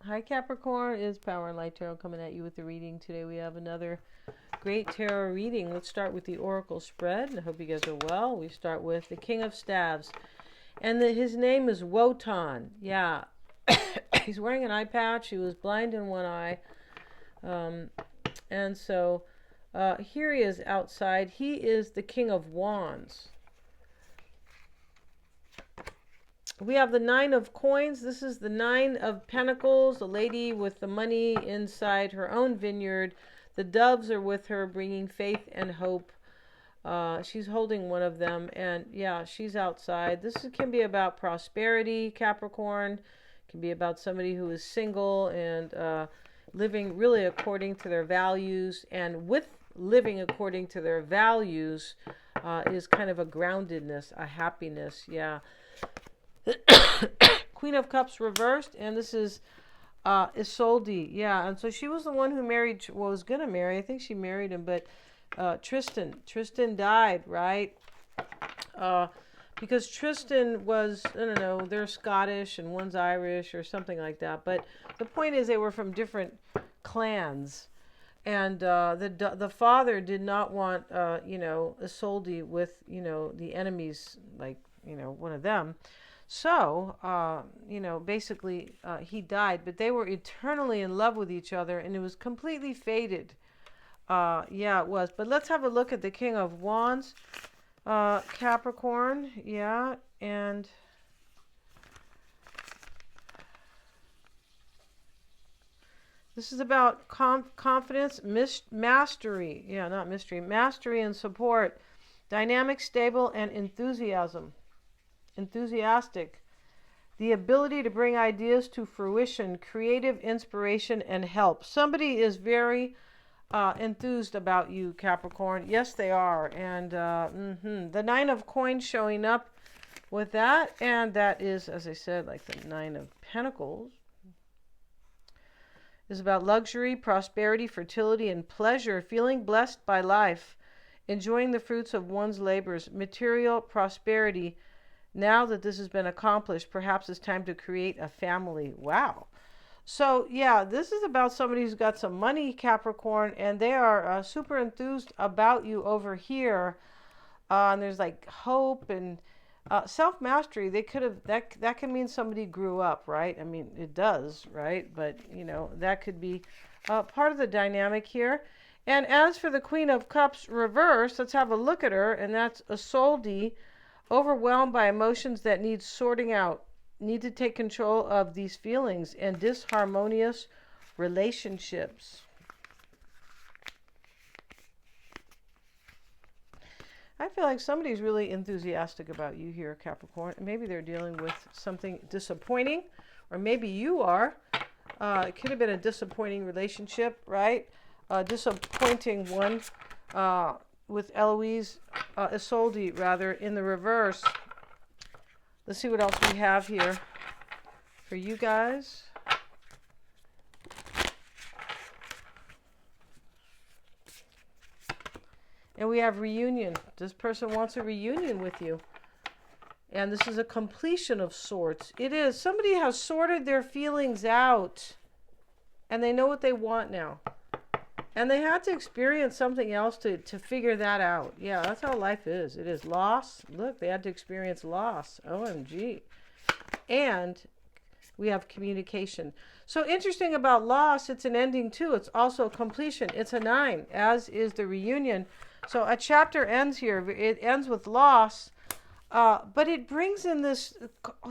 Hi Capricorn, is Power and Light Tarot coming at you with the reading. Today we have another great tarot reading. Let's start with the Oracle spread. I hope you guys are well. We start with the King of Staves. And his name is Wotan. Yeah. He's wearing an eye patch. He was blind in one eye. And so here he is outside. He is the King of Wands. We have the Nine of Coins. This is the Nine of Pentacles, a lady with the money inside her own vineyard. The doves are with her, bringing faith and hope. She's holding one of them, and yeah, she's outside. This can be about prosperity, Capricorn. It can be about somebody who is single and living really according to their values. And with living according to their values is kind of a groundedness, a happiness, yeah. Queen of Cups reversed, and this is Isolde, yeah. And so she was the one who married, well, was going to marry. I think she married him, but Tristan died, right? Because Tristan was, I don't know, they're Scottish and one's Irish or something like that. But the point is they were from different clans. And the father did not want, Isolde with, the enemies, like, one of them. So, basically he died, but they were eternally in love with each other, and it was completely fated. Yeah, it was. But let's have a look at the King of Wands, Capricorn, yeah, and this is about confidence, mastery, yeah, not mystery, mastery and support, dynamic, stable, and enthusiastic, the ability to bring ideas to fruition, creative inspiration, and help. Somebody is very enthused about you, Capricorn. Yes, they are. And the Nine of Coins showing up with that. And that is, as I said, like the Nine of Pentacles. Is about luxury, prosperity, fertility, and pleasure, feeling blessed by life, enjoying the fruits of one's labors, material prosperity. Now that this has been accomplished, perhaps it's time to create a family. Wow. So, yeah, this is about somebody who's got some money, Capricorn, and they are super enthused about you over here. And there's like hope and self-mastery. They could have, that can mean somebody grew up, right? I mean, it does, right? But, that could be part of the dynamic here. And as for the Queen of Cups reverse, let's have a look at her, and that's Isolde. Overwhelmed by emotions that need sorting out, need to take control of these feelings and disharmonious relationships. I feel like somebody's really enthusiastic about you here, Capricorn. Maybe they're dealing with something disappointing, or maybe you are. It could have been a disappointing relationship, right? Disappointing one. With Eloise, Isolde, rather, in the reverse. Let's see what else we have here for you guys. And we have reunion. This person wants a reunion with you. And this is a completion of sorts. It is. Somebody has sorted their feelings out. And they know what they want now. And they had to experience something else to figure that out. Yeah, that's how life is. It is loss. Look, they had to experience loss. OMG. And we have communication. So interesting about loss, it's an ending too. It's also a completion. It's a 9, as is the reunion. So a chapter ends here. It ends with loss. But it brings in this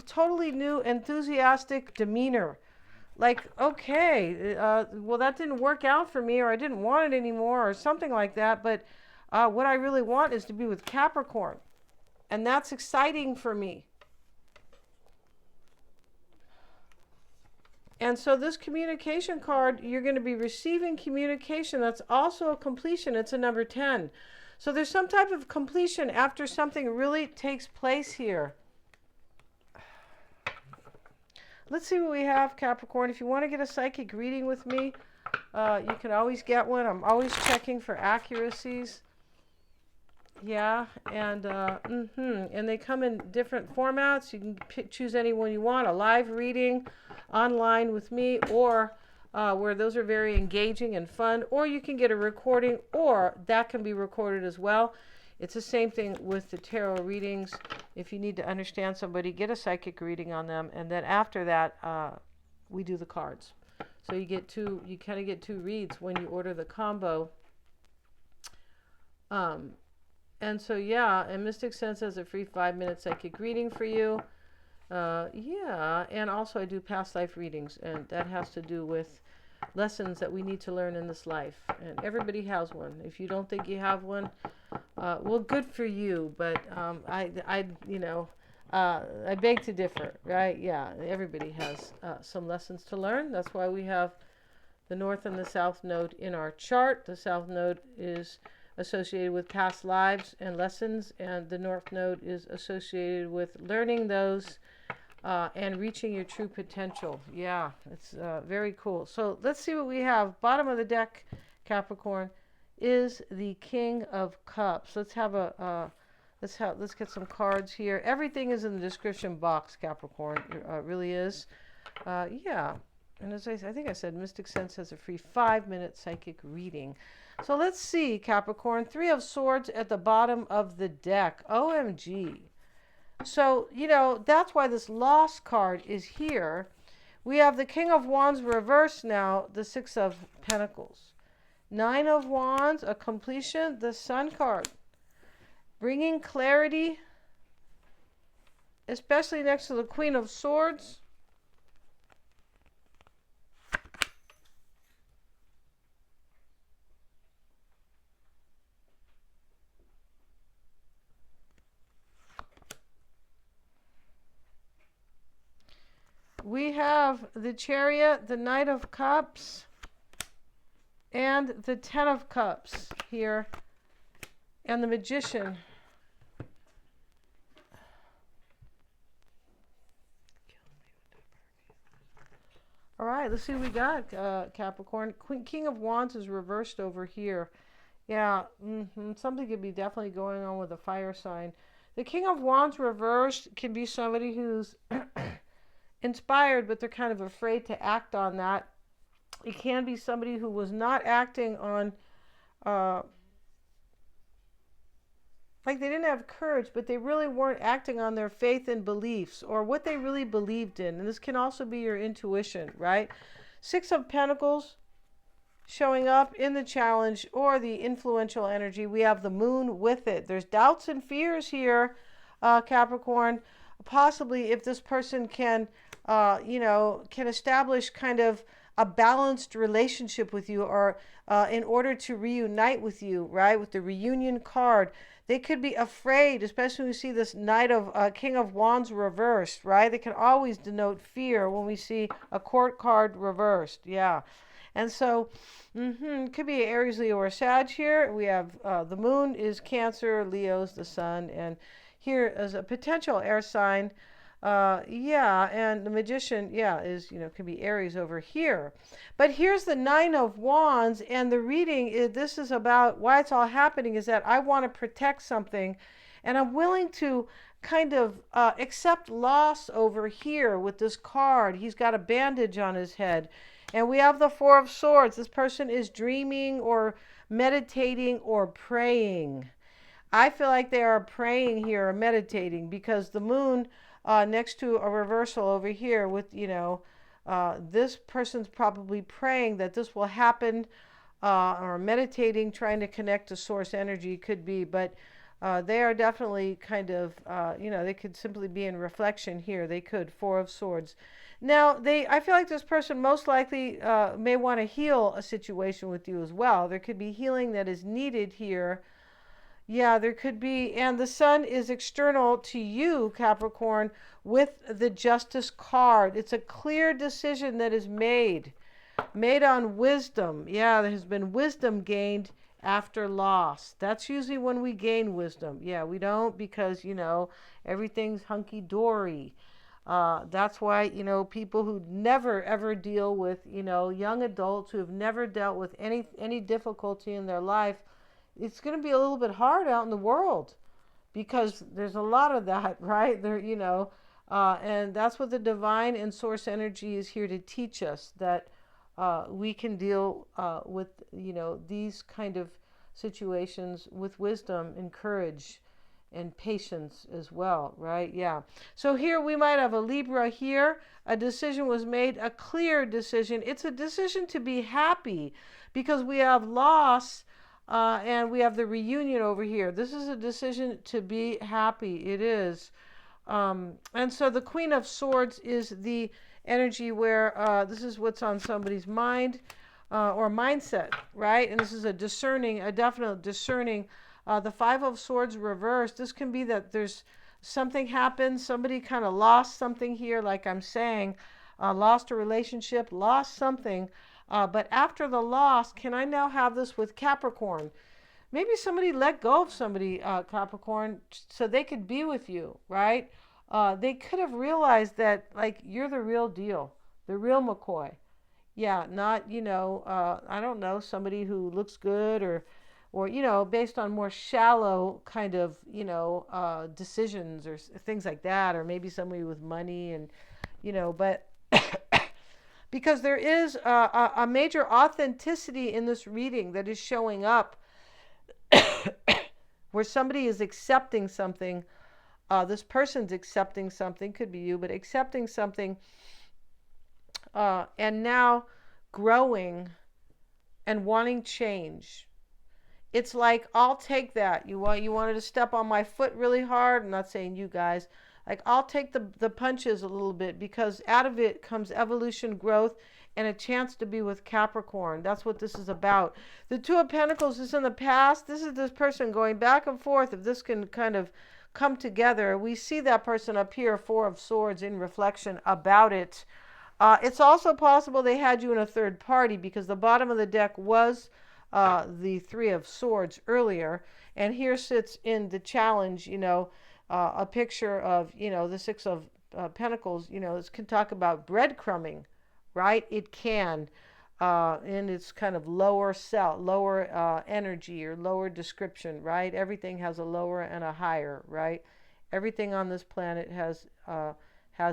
totally new enthusiastic demeanor. Like, okay, well, that didn't work out for me, or I didn't want it anymore, or something like that. But what I really want is to be with Capricorn. And that's exciting for me. And so this communication card, you're going to be receiving communication. That's also a completion. It's a number 10. So there's some type of completion after something really takes place here. Let's see what we have, Capricorn. If you want to get a psychic reading with me, you can always get one. I'm always checking for accuracies. Yeah, and they come in different formats. You can choose any one you want, a live reading online with me, or where those are very engaging and fun, or you can get a recording, or that can be recorded as well. It's the same thing with the tarot readings. If you need to understand somebody, get a psychic reading on them, and then after that, we do the cards. So you kind of get two reads when you order the combo. And so, yeah, and Mystic Sense has a free 5-minute psychic reading for you. Yeah, and also I do past life readings, and that has to do with lessons that we need to learn in this life. And everybody has one. If you don't think you have one, well, good for you. But I beg to differ, right? Yeah, everybody has some lessons to learn. That's why we have the North and the South Node in our chart. The South Node is associated with past lives and lessons, and the North Node is associated with learning those and reaching your true potential. Yeah, it's very cool. So let's see what we have. Bottom of the deck, Capricorn, is the King of Cups. Let's get some cards here. Everything is in the description box, Capricorn. It really is. Yeah. And as I think I said, Mystic Sense has a free 5-minute psychic reading. So let's see, Capricorn. 3 of Swords at the bottom of the deck. OMG. So, that's why this Lost card is here. We have the King of Wands reversed now, the 6 of Pentacles. 9 of Wands, a completion, the Sun card. Bringing clarity, especially next to the Queen of Swords. We have the Chariot, the Knight of Cups, and the 10 of Cups here, and the Magician. All right, let's see what we got, Capricorn. King of Wands is reversed over here. Yeah, something could be definitely going on with a fire sign. The King of Wands reversed can be somebody who's inspired, but they're kind of afraid to act on that. It can be somebody who was not acting on, like they didn't have courage, but they really weren't acting on their faith and beliefs or what they really believed in. And this can also be your intuition, right? 6 of Pentacles showing up in the challenge or the influential energy. We have the Moon with it. There's doubts and fears here, Capricorn. Possibly if this person can establish kind of a balanced relationship with you, or in order to reunite with you, right? With the reunion card, they could be afraid, especially when we see this Knight of King of Wands reversed, right? They can always denote fear when we see a Court card reversed, yeah. And so, it could be Aries, Leo, or Sag here. We have the Moon is Cancer, Leo's the Sun, and here is a potential air sign. And the Magician, is, can be Aries over here. But here's the 9 of Wands, and the reading, this is about why it's all happening, is that I want to protect something, and I'm willing to kind of accept loss over here with this card. He's got a bandage on his head. And we have the 4 of Swords. This person is dreaming or meditating or praying. I feel like they are praying here or meditating, because the Moon next to a reversal over here with, this person's probably praying that this will happen, or meditating, trying to connect to source energy, could be. But they are definitely kind of, they could simply be in reflection here. They could. 4 of Swords. Now, I feel like this person most likely may want to heal a situation with you as well. There could be healing that is needed here. Yeah, there could be. And the Sun is external to you, Capricorn, with the Justice card. It's a clear decision that is made on wisdom. Yeah, there has been wisdom gained after loss. That's usually when we gain wisdom. Yeah, we don't, because, everything's hunky-dory. That's why, people who never ever deal with, young adults who have never dealt with any difficulty in their life, it's going to be a little bit hard out in the world because there's a lot of that, right? There, and that's what the divine and source energy is here to teach us, that we can deal with, these kind of situations with wisdom and courage and patience as well, right? Yeah. So here we might have a Libra here. A decision was made, a clear decision. It's a decision to be happy because we have loss and we have the reunion over here. This is a decision to be happy. It is. And so the Queen of Swords is the energy where this is what's on somebody's mind or mindset, right? And this is a definite discerning. The Five of Swords reversed. This can be that there's something happened. Somebody kind of lost something here, like I'm saying, lost a relationship, lost something. But after the loss, can I now have this with Capricorn? Maybe somebody let go of somebody, Capricorn, so they could be with you, right? They could have realized that, like, you're the real deal, the real McCoy. Yeah, not, I don't know, somebody who looks good or based on more shallow kind of, decisions or things like that, or maybe somebody with money and, but because there is a major authenticity in this reading that is showing up where somebody is accepting something. This person's accepting something, could be you, but accepting something and now growing and wanting change. It's like, I'll take that. You wanted to step on my foot really hard. I'm not saying you guys. Like, I'll take the punches a little bit because out of it comes evolution, growth, and a chance to be with Capricorn. That's what this is about. The Two of Pentacles is in the past. This is this person going back and forth. If this can kind of come together, we see that person up here, Four of Swords, in reflection about it. It's also possible they had you in a third party because the bottom of the deck was the Three of Swords earlier. And here sits in the challenge, a picture of, the Six of Pentacles. This can talk about breadcrumbing, right? It can. And it's kind of lower energy or lower description, right? Everything has a lower and a higher, right? Everything on this planet has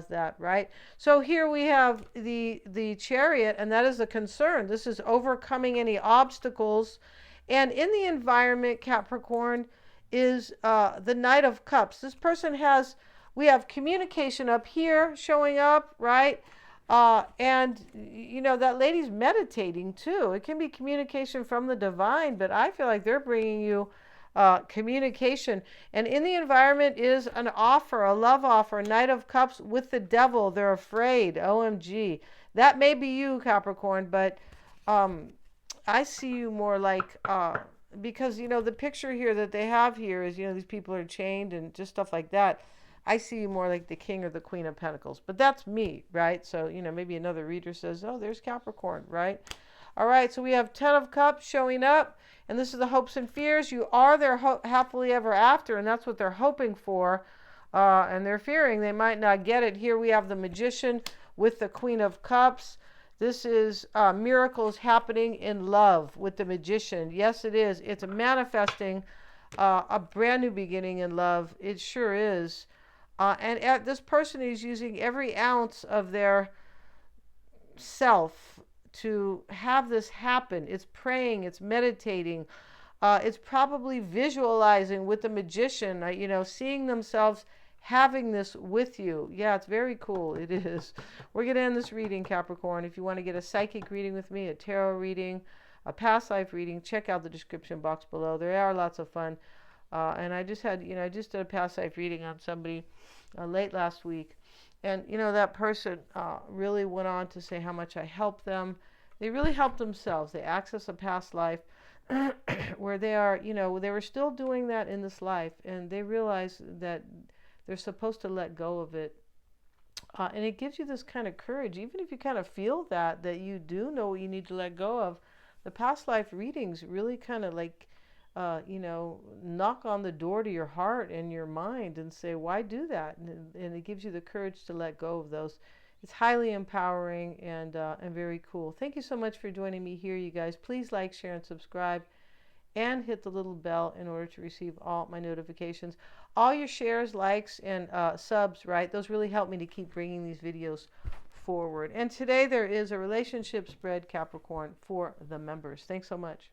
that, right? So here we have the Chariot, and that is a concern. This is overcoming any obstacles. And in the environment, Capricorn, is the Knight of Cups. This person we have communication up here showing up, right? And that lady's meditating too. It can be communication from the divine, but I feel like they're bringing you communication. And in the environment is an offer, a love offer, Knight of Cups with the Devil. They're afraid. OMG. That may be you, Capricorn, but I see you more like, because, the picture here that they have here is, these people are chained and just stuff like that. I see you more like the King or the Queen of Pentacles, but that's me, right? So, maybe another reader says, oh, there's Capricorn, right? All right, so we have 10 of Cups showing up, and this is the hopes and fears. You are their happily ever after, and that's what they're hoping for, and they're fearing they might not get it. Here we have the Magician with the Queen of Cups. This is miracles happening in love with the Magician. Yes, it is. It's manifesting a brand new beginning in love. It sure is. And this person is using every ounce of their self to have this happen. It's praying, it's meditating, it's probably visualizing with the Magician, seeing themselves having this with you. Yeah, it's very cool. It is. We're going to end this reading, Capricorn. If you want to get a psychic reading with me, a tarot reading, a past life reading, check out the description box below. There are lots of fun. And I just did a past life reading on somebody late last week. And, that person really went on to say how much I helped them. They really helped themselves. They access a past life where they are, they were still doing that in this life. And they realize that they're supposed to let go of it. And it gives you this kind of courage, even if you kind of feel that you do know what you need to let go of. The past life readings really kind of like, knock on the door to your heart and your mind and say, why do that? And it gives you the courage to let go of those. It's highly empowering and very cool. Thank you so much for joining me here, you guys. Please like, share, and subscribe. and hit the little bell in order to receive all my notifications. All your shares, likes, and subs, right? Those really help me to keep bringing these videos forward. And today there is a relationship spread, Capricorn, for the members. Thanks so much.